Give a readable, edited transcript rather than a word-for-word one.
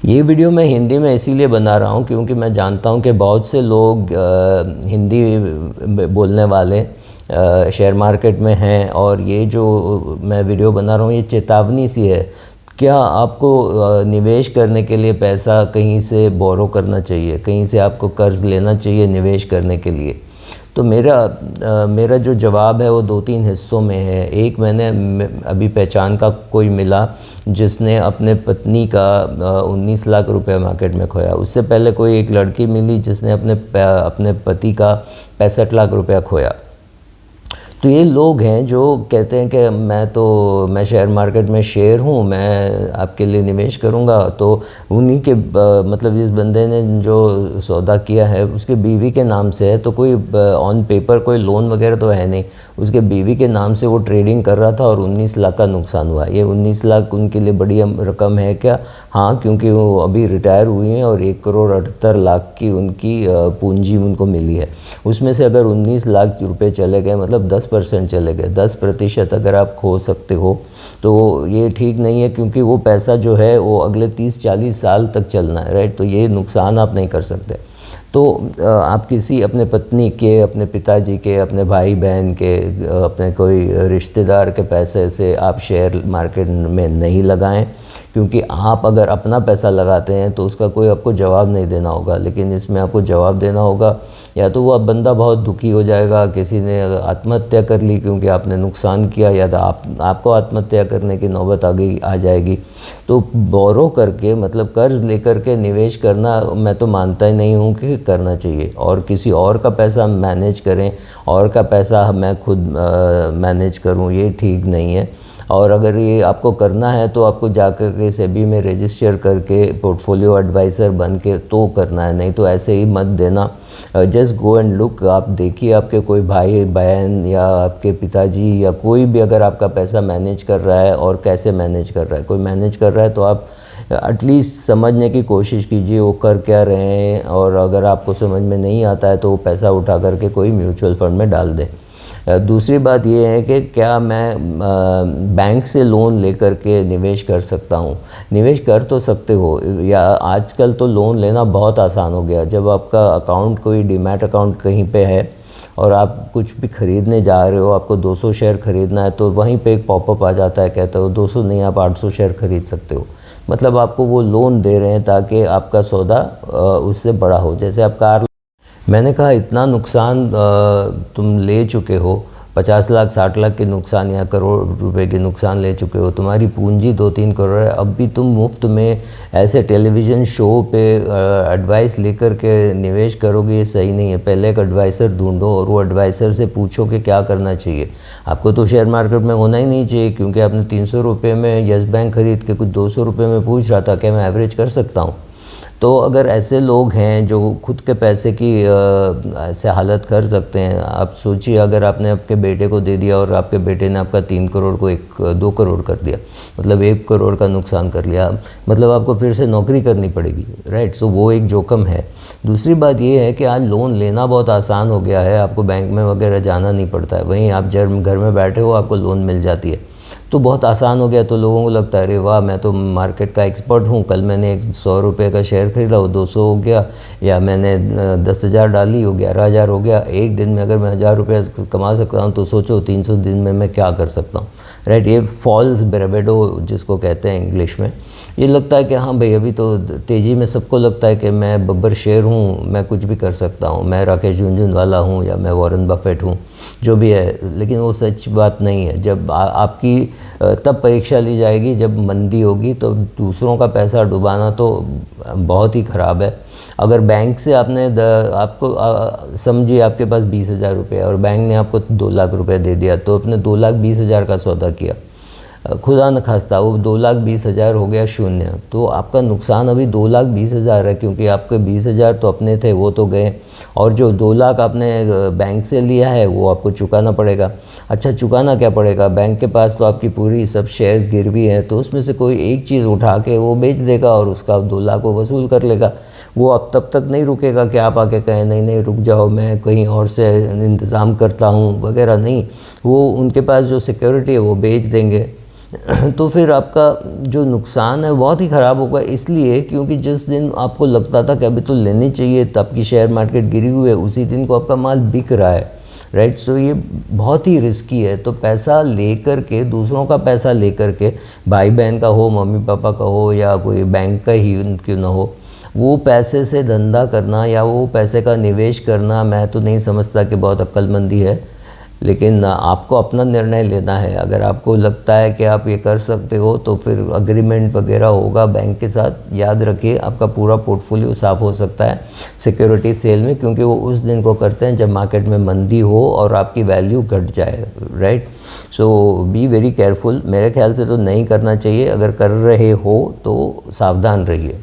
ये वीडियो मैं हिंदी में इसीलिए बना रहा हूँ क्योंकि मैं जानता हूँ कि बहुत से लोग हिंदी बोलने वाले शेयर मार्केट में हैं, और ये जो मैं वीडियो बना रहा हूँ ये चेतावनी सी है। क्या आपको निवेश करने के लिए पैसा कहीं से बोरो करना चाहिए, कहीं से आपको कर्ज़ लेना चाहिए निवेश करने के लिए? तो मेरा जो जवाब है वो 2-3 हिस्सों में है। एक, मैंने अभी पहचान का कोई मिला जिसने अपने पत्नी का 19 लाख रुपए मार्केट में खोया। उससे पहले कोई एक लड़की मिली जिसने अपने पति का 65 लाख रुपया खोया। तो ये लोग हैं जो कहते हैं कि मैं शेयर मार्केट में शेयर हूँ, मैं आपके लिए निवेश करूँगा। तो उन्हीं के मतलब जिस बंदे ने जो सौदा किया है उसके बीवी के नाम से है, तो कोई ऑन पेपर कोई लोन वगैरह तो है नहीं, उसके बीवी के नाम से वो ट्रेडिंग कर रहा था और 19 लाख का नुकसान हुआ। ये 19 लाख उनके लिए बड़ी रकम है क्या? हाँ, क्योंकि वो अभी रिटायर हुई हैं और 1,78,00,000 की उनकी पूंजी उनको मिली है। उसमें से अगर 19 लाख रुपए चले गए, मतलब 10% चले गए, 10% अगर आप खो सकते हो तो ये ठीक नहीं है, क्योंकि वो पैसा जो है वो अगले 30-40 साल तक चलना है, राइट? तो ये नुकसान आप नहीं कर सकते। तो आप किसी अपने पत्नी के, अपने पिताजी के, अपने भाई बहन के, अपने कोई रिश्तेदार के पैसे से आप शेयर मार्केट में नहीं लगाएं, क्योंकि आप अगर अपना पैसा लगाते हैं तो उसका कोई आपको जवाब नहीं देना होगा। लेकिन इसमें आपको जवाब देना होगा, या तो वो बंदा बहुत दुखी हो जाएगा, किसी ने आत्महत्या कर ली क्योंकि आपने नुकसान किया, या तो आपको आत्महत्या करने की नौबत आ जाएगी। तो बोरो करके, मतलब कर्ज लेकर के निवेश करना मैं तो मानता ही नहीं हूँ कि करना चाहिए। और किसी और का पैसा मैनेज करें, और का पैसा मैं खुद मैनेज करूँ, ये ठीक नहीं है। और अगर ये आपको करना है तो आपको जाकर के सेबी में रजिस्टर करके पोर्टफोलियो एडवाइज़र बन के तो करना है, नहीं तो ऐसे ही मत देना। जस्ट गो एंड लुक, आप देखिए आपके कोई भाई बहन या आपके पिताजी या कोई भी अगर आपका पैसा मैनेज कर रहा है और कैसे मैनेज कर रहा है। कोई मैनेज कर रहा है तो आप एटलीस्ट समझने की कोशिश कीजिए वो कर क्या रहे हैं, और अगर आपको समझ में नहीं आता है तो वो पैसा उठा करके कोई म्यूचुअल फंड में डाल दें। दूसरी बात ये है कि क्या मैं बैंक से लोन लेकर के निवेश कर सकता हूँ? निवेश कर तो सकते हो, या आजकल तो लोन लेना बहुत आसान हो गया। जब आपका अकाउंट, कोई डीमैट अकाउंट कहीं पे है और आप कुछ भी ख़रीदने जा रहे हो, आपको 200 शेयर ख़रीदना है, तो वहीं पे एक पॉपअप आ जाता है, कहता हो 200 नहीं, आप 800 शेयर ख़रीद सकते हो। मतलब आपको वो लोन दे रहे हैं ताकि आपका सौदा उससे बड़ा हो। जैसे आप कार, मैंने कहा इतना नुकसान तुम ले चुके हो, 50 लाख 60 लाख के नुकसान या करोड़ रुपए के नुकसान ले चुके हो, तुम्हारी पूंजी 2-3 करोड़ है, अब भी तुम मुफ्त में ऐसे टेलीविज़न शो पे एडवाइस लेकर के निवेश करोगे, ये सही नहीं है। पहले एक एडवाइज़र ढूंढो और वो एडवाइज़र से पूछो कि क्या करना चाहिए। आपको तो शेयर मार्केट में होना ही नहीं चाहिए, क्योंकि आपने 300 रुपये में येस बैंक ख़रीद के कुछ 200 रुपये में पूछ रहा था, क्या मैं एवरेज कर सकता हूँ? तो अगर ऐसे लोग हैं जो खुद के पैसे की ऐसे हालत कर सकते हैं, आप सोचिए अगर आपने आपके बेटे को दे दिया और आपके बेटे ने आपका 3 करोड़ को 2 करोड़ कर दिया, मतलब 1 करोड़ का नुकसान कर लिया, मतलब आपको फिर से नौकरी करनी पड़ेगी, राइट? सो वो एक जोखम है। दूसरी बात ये है कि आज लोन लेना बहुत आसान हो गया है, आपको बैंक में वगैरह जाना नहीं पड़ता है, वहीं आप जब घर में बैठे हो आपको लोन मिल जाती है, तो बहुत आसान हो गया। तो लोगों को लगता है अरे वाह, मैं तो मार्केट का एक्सपर्ट हूँ, कल मैंने 100 रुपये का शेयर खरीदा वो 200 हो गया, या मैंने 10,000 डाली वो 11,000 हो गया। एक दिन में अगर मैं 1,000 रुपये कमा सकता हूँ तो सोचो 300 दिन में मैं क्या कर सकता हूँ, राइट? ये फॉल्स ब्रेवेडो जिसको कहते हैं इंग्लिश में, ये लगता है कि हाँ भाई अभी तो तेज़ी में सबको लगता है कि मैं बब्बर शेर हूँ, मैं कुछ भी कर सकता हूँ, मैं राकेश झुनझुनवाला हूँ या मैं वॉरेन बफेट हूँ, जो भी है। लेकिन वो सच बात नहीं है। जब आपकी तब परीक्षा ली जाएगी जब मंदी होगी, तो दूसरों का पैसा डुबाना तो बहुत ही ख़राब है। अगर बैंक से आपको समझिए आपके पास 20,000 रुपये और बैंक ने आपको 2 लाख रुपये दे दिया, तो अपने 2,20,000 का सौदा किया, खुदा न खास्ता वो 2,20,000 हो गया शून्य, तो आपका नुकसान अभी 2,20,000 है, क्योंकि आपके 20,000 तो अपने थे वो तो गए, और जो 2 लाख आपने बैंक से लिया है वो आपको चुकाना पड़ेगा। अच्छा, चुकाना क्या पड़ेगा? बैंक के पास तो आपकी पूरी सब शेयर्स गिरवी हैं, तो उसमें से कोई एक चीज़ उठा के वो बेच देगा और उसका 2 लाख वो वसूल कर लेगा। वो अब तब तक नहीं रुकेगा कि आप आके कहें नहीं नहीं रुक जाओ, मैं कहीं और से इंतज़ाम करता हूँ वगैरह, नहीं। वो उनके पास जो सिक्योरिटी है वो बेच देंगे, तो फिर आपका जो नुकसान है बहुत ही ख़राब होगा, इसलिए क्योंकि जिस दिन आपको लगता था कि अभी तो लेनी चाहिए, तब की शेयर मार्केट गिरी हुई है, उसी दिन को आपका माल बिक रहा है, राइट। सो ये बहुत ही रिस्की है। तो पैसा लेकर के, दूसरों का पैसा लेकर के, भाई बहन का हो, मम्मी पापा का हो, या कोई बैंक का ही क्यों ना हो, वो पैसे से धंधा करना या वो पैसे का निवेश करना, मैं तो नहीं समझता कि बहुत अक्लमंदी है। लेकिन आपको अपना निर्णय लेना है। अगर आपको लगता है कि आप ये कर सकते हो तो फिर अग्रीमेंट वगैरह होगा बैंक के साथ। याद रखिए, आपका पूरा पोर्टफोलियो साफ़ हो सकता है सिक्योरिटी सेल में, क्योंकि वो उस दिन को करते हैं जब मार्केट में मंदी हो और आपकी वैल्यू घट जाए, right. So be very careful. मेरे ख्याल से तो नहीं करना चाहिए। अगर कर रहे हो तो सावधान रहिए।